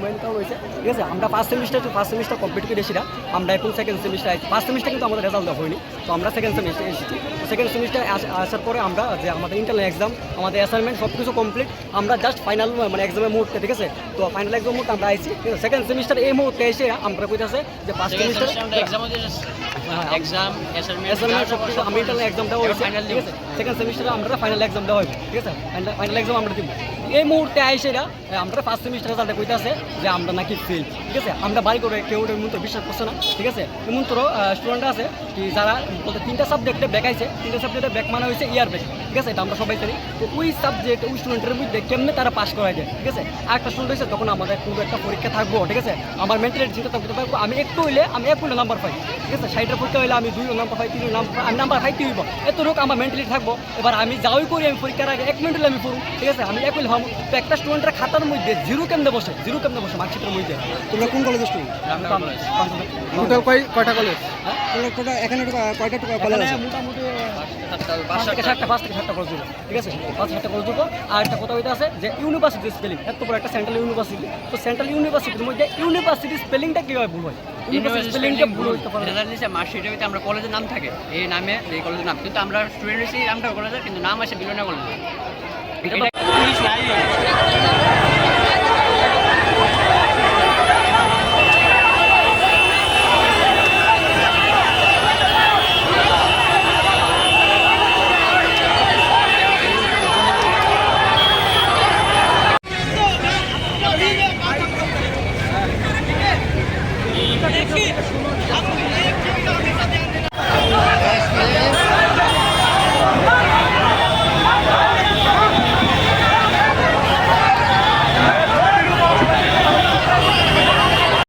Main কারণ হয়েছে, ঠিক আছে। আমরা ফার্স্ট সেমিস্টার কমপ্লিট করে এসেছি, আমরা এখন সেকেন্ড সেমিস্টার আছি। ফার্স্ট সেমিস্টার কিন্তু আমাদের রেজাল্ট দেওয়া হয়নি, তো আমরা সেকেন্ড সেমিস্টার এসেছি। সেকেন্ড সেমিস্টার আসার পরে আমরা যে আমাদের ইন্টারনাল এক্সাম, আমাদের অ্যাসাইনমেন্ট সব কিছু কমপ্লিট, আমরা জাস্ট ফাইনাল মানে এক্সামের মুহূর্তে, ঠিক আছে। তো ফাইনাল এক্সাম মুহূর্তে আমরা আইছি, ঠিক আছে। সেকেন্ড সেমিস্টার এই মুহূর্তে এসে আমরা কইতেছে যে ফার্স্ট সেমিস্টার আমি ইন্টারনাল এক্সাম দেওয়া হয়েছে, ঠিক আছে। সেকেন্ড সেমিস্টারে আমরা ফাইনাল এক্সাম দেওয়া হবে, ঠিক আছে। ফাইনাল এক্সাম আমরা দিব। এই মুহূর্তে আইসে আমরা ফার্স্ট সেমিস্টার রেজাল্টে কইতেছে যে আমরা নাকি ফেল, ঠিক আছে। আমরা বাড়ি করে কেউ মন্ত্র বিশ্বাস করছে না, ঠিক আছে। মন্ত্র স্টুডেন্ট আছে কি যারা বলতে 3টা সাবজেক্টে ব্যাক আইছে, 3টা সাবজেক্টে ব্যাক মানে হয়েছে ইয়ার ব্যাক, ঠিক আছে। এটা আমরা সবাই জানি। তো ওই সাবজেক্ট ওই স্টুডেন্টের মধ্যে কেমনে তারা পাস করা যায়, ঠিক আছে। আর একটা স্টুডেন্ট হয়েছে তখন আমাদের কোনো একটা পরীক্ষা থাকবো, ঠিক আছে। আমার মেন্টালিটি চিন্তা থাকবো আমি একটু হইলে আমি 1 নাম্বার পাই, ঠিক আছে। 60টার পরীক্ষা হইলে আমি 2 নাম্বার পাই, 3 নাম্বার আমি নাম্বার পাইতে হইব, এত রোগ আমার মেন্টালিটি থাকবো। এবার আমি যাওই করি, আমি পরীক্ষার আগে 1 মিনিট হলে আমি পড়ুন, ঠিক আছে। আমি 1 মিনিট হবো। তো একটা স্টুডেন্টের খাতার মধ্যে জিরো কেমনে বসে মার্কশিটের মধ্যে। তোমরা কোন কলেজে স্টুডেন্ট? টোটাল কয়টা কলেজ? হ্যাঁ এখানে কয়টা কলেজ আছে? মোটামুটি 5 থেকে 7টা কলেজ দেবো, ঠিক আছে। 5-7টা কলেজ দেবো। আর একটা কথা হইতে আছে যে ইউনিভার্সিটি স্পেলিং, এত বড় একটা সেন্ট্রাল ইউনিভার্সিটি, তো সেন্ট্রাল ইউনিভার্সিটির মধ্যে ইউনিভার্সিটি স্পেলিংটা কীভাবে ভুল হয়? ইউনিভার্সিটি স্পেলিংটা ভুল হইতে পারে। মার্কশিটের ভিতরে আমরা কলেজের নাম থাকে, এই নামে এই কলেজের নাম, কিন্তু আমরা স্টুডেন্ট হয়েছি আমরা কলেজের, কিন্তু নাম আসে বিভিন্ন কলেজে। এটা পুলিশ নাই। দেখি